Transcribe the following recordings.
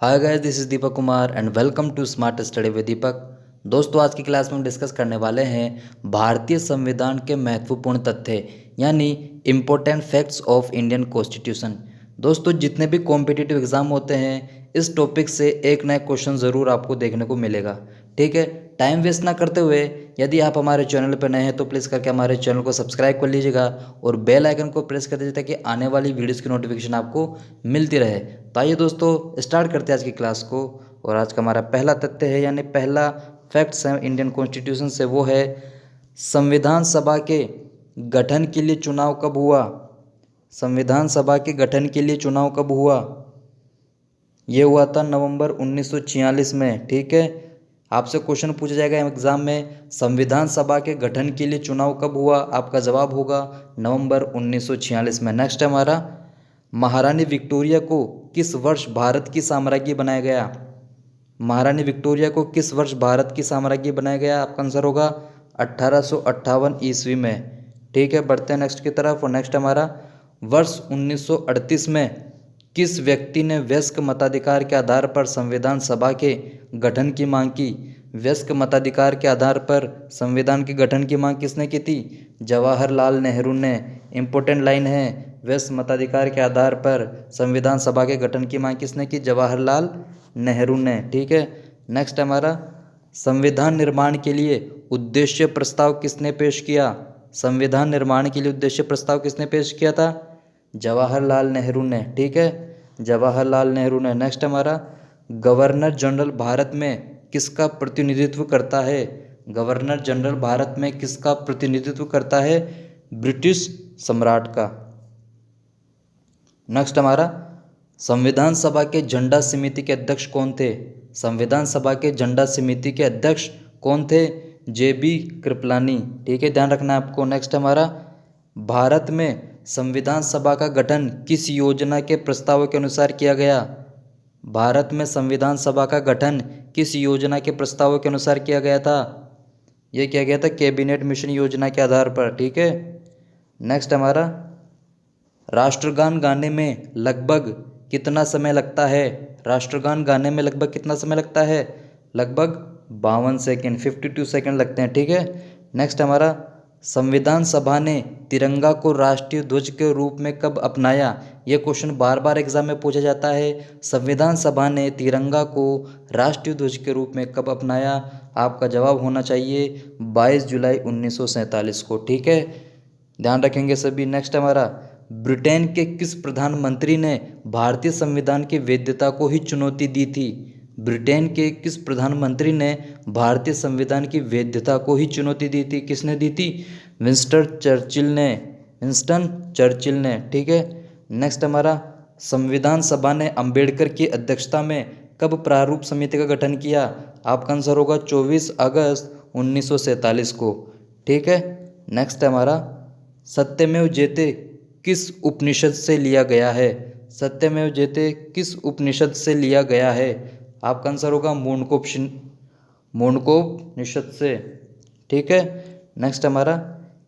Hi guys, this is Deepak Kumar and welcome to smart study with Deepak. दोस्तों, आज की class में हम डिस्कस करने वाले हैं भारतीय संविधान के महत्वपूर्ण तथ्य यानी important facts of Indian constitution. दोस्तों, जितने भी कॉम्पिटिटिव एग्जाम होते हैं इस टॉपिक से एक नया क्वेश्चन ज़रूर आपको देखने को मिलेगा। ठीक है, टाइम वेस्ट ना करते हुए यदि आप हमारे चैनल पर नए हैं तो प्लीज़ करके हमारे चैनल को सब्सक्राइब कर लीजिएगा और बेल आइकन को प्रेस कर दीजिए ताकि आने वाली वीडियोज़ की नोटिफिकेशन आपको मिलती रहे। तो आइए दोस्तों, स्टार्ट करते हैं आज की क्लास को। और आज का हमारा पहला तथ्य है यानी पहला फैक्ट्स है इंडियन कॉन्स्टिट्यूशन से, वो है संविधान सभा के गठन के लिए चुनाव कब हुआ। संविधान सभा के गठन के लिए चुनाव कब हुआ? ये हुआ था नवंबर 1946 में। ठीक है, आपसे क्वेश्चन पूछा जाएगा एग्जाम में, संविधान सभा के गठन के लिए चुनाव कब हुआ? आपका जवाब होगा नवंबर 1946 में। नेक्स्ट है हमारा, महारानी विक्टोरिया को किस वर्ष भारत की साम्राज्ञी बनाया गया? महारानी विक्टोरिया को किस वर्ष भारत की साम्राज्ञी बनाया गया? आपका आंसर होगा 1858 ईस्वी में। ठीक है, बढ़ते हैं नेक्स्ट की तरफ। और नेक्स्ट हमारा, वर्ष 1938 में किस व्यक्ति ने वयस्क मताधिकार के आधार पर संविधान सभा के गठन की मांग की? वयस्क मताधिकार के आधार पर संविधान के गठन की मांग किसने की थी? जवाहरलाल नेहरू ने। इंपॉर्टेंट लाइन है, वयस्क मताधिकार के आधार पर संविधान सभा के गठन की मांग किसने की? जवाहरलाल नेहरू ने। ठीक है, नेक्स्ट हमारा, संविधान निर्माण के लिए उद्देश्य प्रस्ताव किसने पेश किया? संविधान निर्माण के लिए उद्देश्य प्रस्ताव किसने पेश किया था? जवाहरलाल नेहरू ने। ठीक है, जवाहरलाल नेहरू ने। नेक्स्ट हमारा, गवर्नर जनरल भारत में किसका प्रतिनिधित्व करता है? गवर्नर जनरल भारत में किसका प्रतिनिधित्व करता है? ब्रिटिश सम्राट का। नेक्स्ट हमारा, संविधान सभा के झंडा समिति के अध्यक्ष कौन थे? संविधान सभा के झंडा समिति के अध्यक्ष कौन थे? JB कृपलानी। ठीक है, ध्यान रखना है आपको। नेक्स्ट हमारा, भारत में संविधान सभा का गठन किस योजना के प्रस्ताव के अनुसार किया गया? भारत में संविधान सभा का गठन किस योजना के प्रस्ताव के अनुसार किया गया था? यह किया गया था कैबिनेट मिशन योजना के आधार पर। ठीक है, नेक्स्ट हमारा, राष्ट्रगान गाने में लगभग कितना समय लगता है? राष्ट्रगान गाने में लगभग कितना समय लगता है? लगभग 52 सेकेंड, 52 सेकेंड लगते हैं। ठीक है, नेक्स्ट हमारा, संविधान सभा ने तिरंगा को राष्ट्रीय ध्वज के रूप में कब अपनाया? यह क्वेश्चन बार बार एग्जाम में पूछा जाता है। संविधान सभा ने तिरंगा को राष्ट्रीय ध्वज के रूप में कब अपनाया? आपका जवाब होना चाहिए 22 जुलाई 1947 को। ठीक है, ध्यान रखेंगे सभी। नेक्स्ट हमारा, ब्रिटेन के किस प्रधानमंत्री ने भारतीय संविधान की वैधता को ही चुनौती दी थी? ब्रिटेन के किस प्रधानमंत्री ने भारतीय संविधान की वैधता को ही चुनौती दी थी? किसने दी थी? विंस्टन चर्चिल ने। विंस्टन चर्चिल ने। ठीक है, नेक्स्ट हमारा, संविधान सभा ने अंबेडकर की अध्यक्षता में कब प्रारूप समिति का गठन किया? आपका आंसर होगा 24 अगस्त 1947 को। ठीक है, नेक्स्ट हमारा, सत्यमेव जयते किस उपनिषद से लिया गया है? सत्यमेव जयते किस उपनिषद से लिया गया है? आपका आंसर होगा मुंडकोपनिषद से। ठीक है, नेक्स्ट हमारा,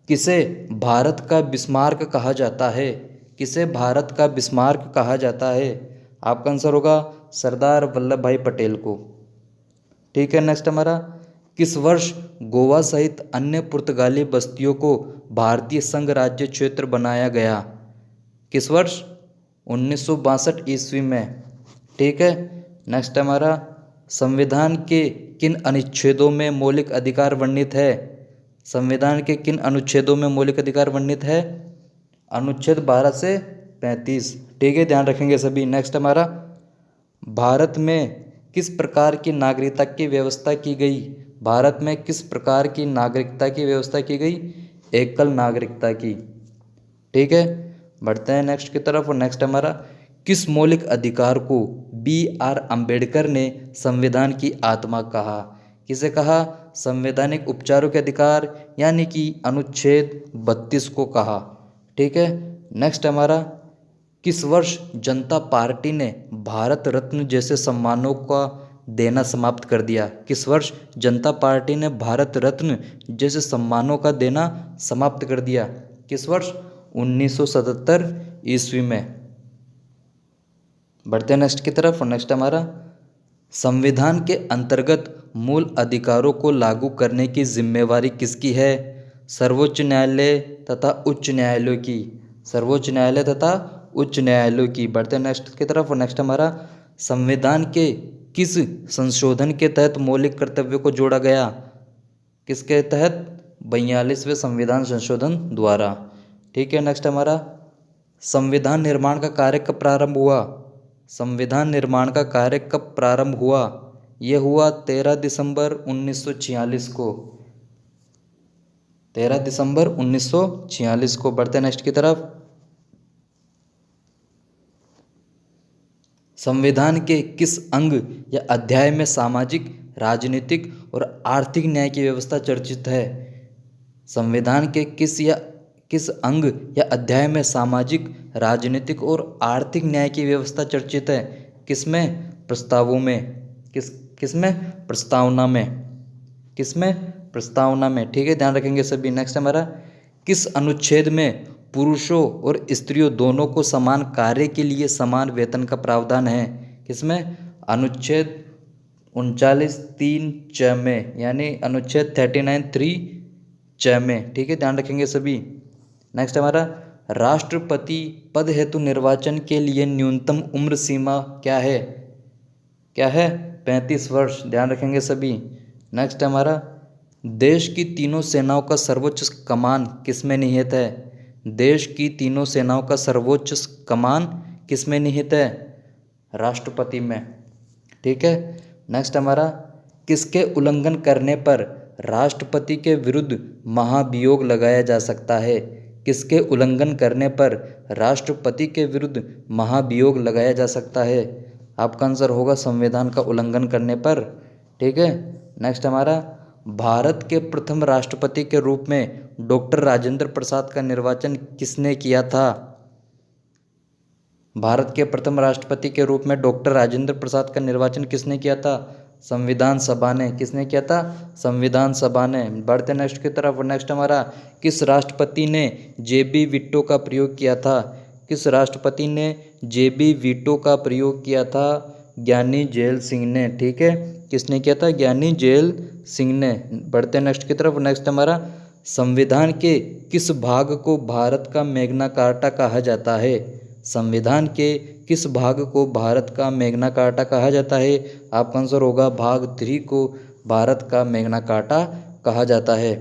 किसे भारत का बिस्मार्क कहा जाता है? किसे भारत का बिस्मार्क कहा जाता है? आपका आंसर होगा सरदार वल्लभ भाई पटेल को। ठीक है, नेक्स्ट हमारा, किस वर्ष गोवा सहित अन्य पुर्तगाली बस्तियों को भारतीय संघ राज्य क्षेत्र बनाया गया? किस वर्ष? 1962 ईस्वी में। ठीक है, नेक्स्ट हमारा, संविधान के किन अनुच्छेदों में मौलिक अधिकार वर्णित है? संविधान के किन अनुच्छेदों में मौलिक अधिकार वर्णित है? अनुच्छेद 12 से 35। ठीक है, ध्यान रखेंगे सभी। नेक्स्ट हमारा, भारत में किस प्रकार की नागरिकता की व्यवस्था की गई? भारत में किस प्रकार की नागरिकता की व्यवस्था की गई? एकल नागरिकता की। ठीक है, बढ़ते हैं नेक्स्ट की तरफ। और नेक्स्ट हमारा, किस मौलिक अधिकार को BR अम्बेडकर ने संविधान की आत्मा कहा? किसे कहा? संवैधानिक उपचारों के अधिकार यानी कि अनुच्छेद 32 को कहा। ठीक है, नेक्स्ट हमारा, किस वर्ष जनता पार्टी ने भारत रत्न जैसे सम्मानों का देना समाप्त कर दिया? किस वर्ष जनता पार्टी ने भारत रत्न जैसे सम्मानों का देना समाप्त कर दिया? किस वर्ष? 1977 ईस्वी में। बढ़ते हैं नेक्स्ट की तरफ। नेक्स्ट हमारा, संविधान के अंतर्गत मूल अधिकारों को लागू करने की जिम्मेवारी किसकी है? सर्वोच्च न्यायालय तथा उच्च न्यायालयों की। सर्वोच्च न्यायालय तथा उच्च न्यायालयों की। बढ़ते हैं नेक्स्ट की तरफ। नेक्स्ट हमारा, संविधान के किस संशोधन के तहत मौलिक कर्तव्यों को जोड़ा गया? किसके तहत? 42वें संविधान संशोधन द्वारा। ठीक है। नेक्स्ट हमारा, संविधान निर्माण का कार्य कब प्रारंभ हुआ? संविधान निर्माण का कार्य कब प्रारंभ हुआ? यह हुआ 13 दिसंबर 1946 को। 13 दिसंबर 1946 को। बढ़ते नेक्स्ट की तरफ। संविधान के किस अंग या अध्याय में सामाजिक, राजनीतिक और आर्थिक न्याय की व्यवस्था चर्चित है? संविधान के किस अंग या अध्याय में सामाजिक, राजनीतिक और आर्थिक न्याय की व्यवस्था चर्चित है? किसमें? प्रस्तावों में। किसमें? प्रस्तावना में। किसमें? प्रस्तावना में। ठीक है, ध्यान रखेंगे सभी। नेक्स्ट हमारा, किस अनुच्छेद में पुरुषों और स्त्रियों दोनों को समान कार्य के लिए समान वेतन का प्रावधान है? किसमें? अनुच्छेद 39(3)(च) में, यानी अनुच्छेद 39(3) च में। ठीक है, ध्यान रखेंगे सभी। नेक्स्ट हमारा, राष्ट्रपति पद हेतु निर्वाचन के लिए न्यूनतम उम्र सीमा क्या है? क्या है? 35 वर्ष। ध्यान रखेंगे सभी। नेक्स्ट हमारा, देश की तीनों सेनाओं का सर्वोच्च कमान किसमें निहित है? देश की तीनों सेनाओं का सर्वोच्च कमान किसमें निहित है? राष्ट्रपति में। ठीक है। नेक्स्ट हमारा, किसके उल्लंघन करने पर राष्ट्रपति के विरुद्ध महाभियोग लगाया जा सकता है? किसके उल्लंघन करने पर राष्ट्रपति के विरुद्ध महाभियोग लगाया जा सकता है? आपका आंसर होगा संविधान का उल्लंघन करने पर। ठीक है। नेक्स्ट हमारा, भारत के प्रथम राष्ट्रपति के रूप में डॉक्टर राजेंद्र प्रसाद का निर्वाचन किसने किया था? भारत के प्रथम राष्ट्रपति के रूप में डॉक्टर राजेंद्र प्रसाद का निर्वाचन किसने किया था? संविधान सभा ने। किसने किया था? संविधान सभा ने। बढ़ते नेक्स्ट की तरफ। नेक्स्ट हमारा, किस राष्ट्रपति ने जेबी वीटो का प्रयोग किया था? किस राष्ट्रपति ने जेबी वीटो का प्रयोग किया था? ज्ञानी जैल सिंह ने। ठीक है, किसने किया था? ज्ञानी जैल सिंह ने। बढ़ते नेक्स्ट की तरफ। नेक्स्ट हमारा, संविधान के किस भाग को भारत का मैग्ना कार्टा कहा जाता है? संविधान के किस भाग को भारत का मैग्ना कार्टा कहा जाता है? आपका आंसर होगा भाग 3 को भारत का मैग्ना कार्टा कहा जाता है।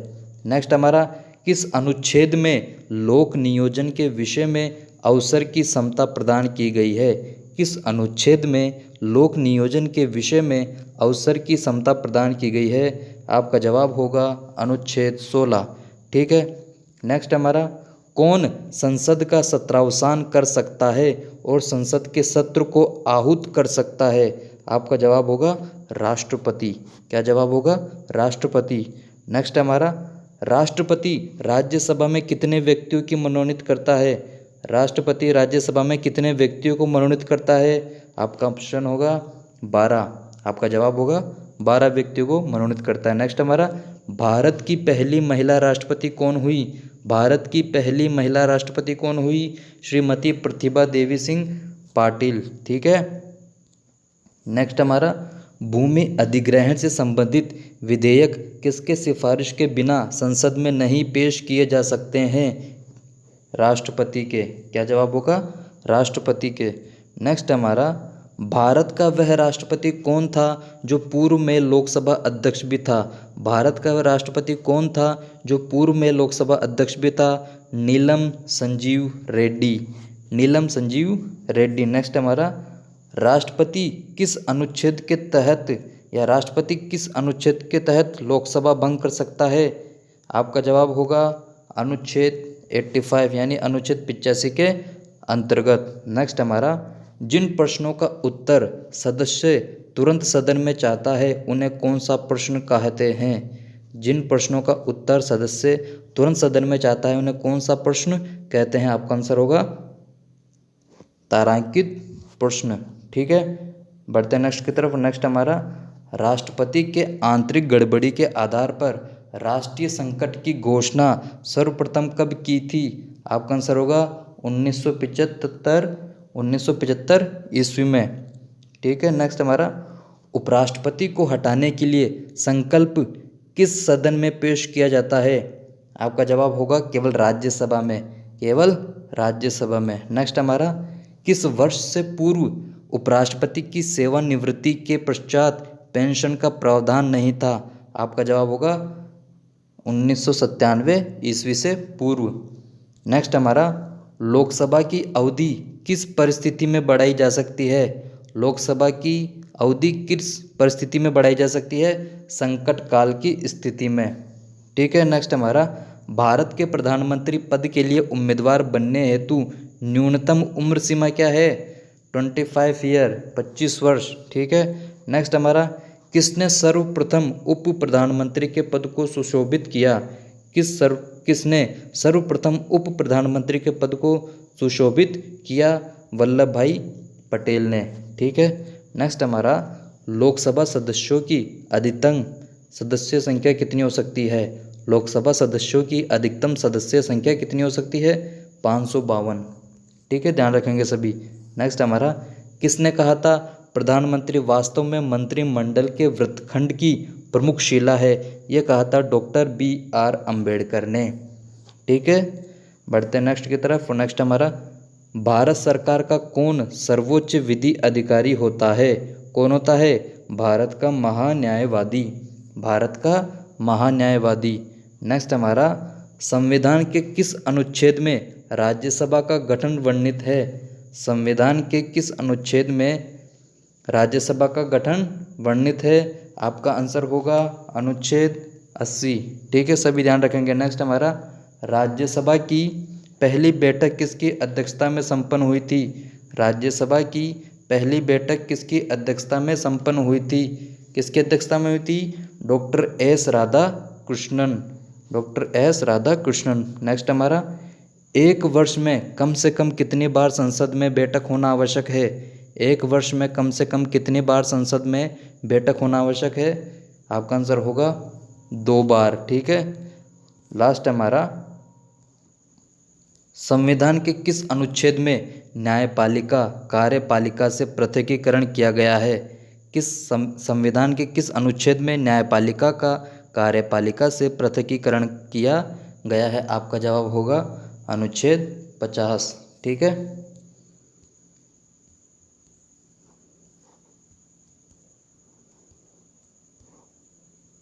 नेक्स्ट हमारा, किस अनुच्छेद में लोक नियोजन के विषय में अवसर की समता प्रदान की गई है? किस अनुच्छेद में लोक नियोजन के विषय में अवसर की समता प्रदान की गई है? आपका जवाब होगा अनुच्छेद 16। ठीक है। नेक्स्ट हमारा, कौन संसद का सत्रावसान कर सकता है और संसद के सत्र को आहूत कर सकता है? आपका जवाब होगा राष्ट्रपति। क्या जवाब होगा? राष्ट्रपति। नेक्स्ट हमारा, राष्ट्रपति राज्यसभा में कितने व्यक्तियों की मनोनीत करता है? राष्ट्रपति राज्यसभा में कितने व्यक्तियों को मनोनीत करता है? आपका ऑप्शन होगा 12। आपका जवाब होगा 12 व्यक्तियों को मनोनीत करता है। नेक्स्ट हमारा, भारत की पहली महिला राष्ट्रपति कौन हुई? भारत की पहली महिला राष्ट्रपति कौन हुई? श्रीमती प्रतिभा देवी सिंह पाटिल। ठीक है। नेक्स्ट हमारा, भूमि अधिग्रहण से संबंधित विधेयक किसके सिफारिश के बिना संसद में नहीं पेश किए जा सकते हैं? राष्ट्रपति के। क्या जवाब होगा? राष्ट्रपति के। नेक्स्ट हमारा, भारत का वह राष्ट्रपति कौन था जो पूर्व में लोकसभा अध्यक्ष भी था? भारत का वह राष्ट्रपति कौन था जो पूर्व में लोकसभा अध्यक्ष भी था? नीलम संजीव रेड्डी। नीलम संजीव रेड्डी। नेक्स्ट हमारा, राष्ट्रपति किस अनुच्छेद के तहत या राष्ट्रपति किस अनुच्छेद के तहत लोकसभा भंग कर सकता है? आपका जवाब होगा अनुच्छेद 85 यानी अनुच्छेद 85 के अंतर्गत। नेक्स्ट हमारा, जिन प्रश्नों का उत्तर सदस्य तुरंत सदन में चाहता है उन्हें कौन सा प्रश्न कहते हैं? जिन प्रश्नों का उत्तर सदस्य तुरंत सदन में चाहता है उन्हें कौन सा प्रश्न कहते हैं? आपका आंसर होगा तारांकित प्रश्न। ठीक है। बढ़ते नेक्स्ट की तरफ। नेक्स्ट हमारा, राष्ट्रपति के आंतरिक गड़बड़ी के आधार पर राष्ट्रीय संकट की घोषणा सर्वप्रथम कब की थी? आपका आंसर होगा 1975, 1975 ईस्वी में। ठीक है, नेक्स्ट हमारा उपराष्ट्रपति को हटाने के लिए संकल्प किस सदन में पेश किया जाता है? आपका जवाब होगा केवल राज्यसभा में, केवल राज्यसभा में। नेक्स्ट हमारा किस वर्ष से पूर्व उपराष्ट्रपति की सेवानिवृत्ति के पश्चात पेंशन का प्रावधान नहीं था? आपका जवाब होगा 1997 ईस्वी से पूर्व। नेक्स्ट हमारा लोकसभा की अवधि किस परिस्थिति में बढ़ाई जा सकती है? लोकसभा की अवधि किस परिस्थिति में बढ़ाई जा सकती है? संकट काल की स्थिति में। ठीक है, नेक्स्ट हमारा भारत के प्रधानमंत्री पद के लिए उम्मीदवार बनने हेतु न्यूनतम उम्र सीमा क्या है? 25 ईयर, 25 वर्ष। ठीक है, नेक्स्ट हमारा किसने सर्वप्रथम उप प्रधानमंत्री के पद को सुशोभित किया? किसने सर्वप्रथम उप प्रधानमंत्री के पद को सुशोभित किया? वल्लभ भाई पटेल ने। ठीक है, नेक्स्ट हमारा लोकसभा सदस्यों की अधिकतम सदस्य संख्या कितनी हो सकती है? लोकसभा सदस्यों की अधिकतम सदस्य संख्या कितनी हो सकती है? 552। ठीक है, ध्यान रखेंगे सभी। नेक्स्ट हमारा किसने कहा था प्रधानमंत्री वास्तव में मंत्रिमंडल के वृत्तखंड की प्रमुख शिला है? यह कहा था डॉक्टर BR अम्बेडकर ने। ठीक है, बढ़ते नेक्स्ट की तरफ। नेक्स्ट हमारा भारत सरकार का कौन सर्वोच्च विधि अधिकारी होता है? कौन होता है? भारत का महान्यायवादी, भारत का महान्यायवादी। नेक्स्ट हमारा संविधान के किस अनुच्छेद में राज्यसभा का गठन वर्णित है? संविधान के किस अनुच्छेद में राज्यसभा का गठन वर्णित है? आपका आंसर होगा अनुच्छेद 80। ठीक है, सभी ध्यान रखेंगे। नेक्स्ट हमारा राज्यसभा की पहली बैठक किसकी अध्यक्षता में संपन्न हुई थी? राज्यसभा की पहली बैठक किसकी अध्यक्षता में संपन्न हुई थी? किसकी अध्यक्षता में हुई थी? Doctor S Radhakrishnan, doctor S Radhakrishnan. Next हमारा एक वर्ष में कम से कम कितनी बार संसद में बैठक होना आवश्यक है? एक वर्ष में कम से कम कितनी बार संसद में बैठक होना आवश्यक है? आपका आंसर होगा 2 बार। ठीक है, लास्ट हमारा संविधान के किस अनुच्छेद में न्यायपालिका कार्यपालिका से पृथकीकरण किया गया है? संविधान के किस अनुच्छेद में न्यायपालिका का कार्यपालिका से पृथकीकरण किया गया है? आपका जवाब होगा अनुच्छेद 50। ठीक है।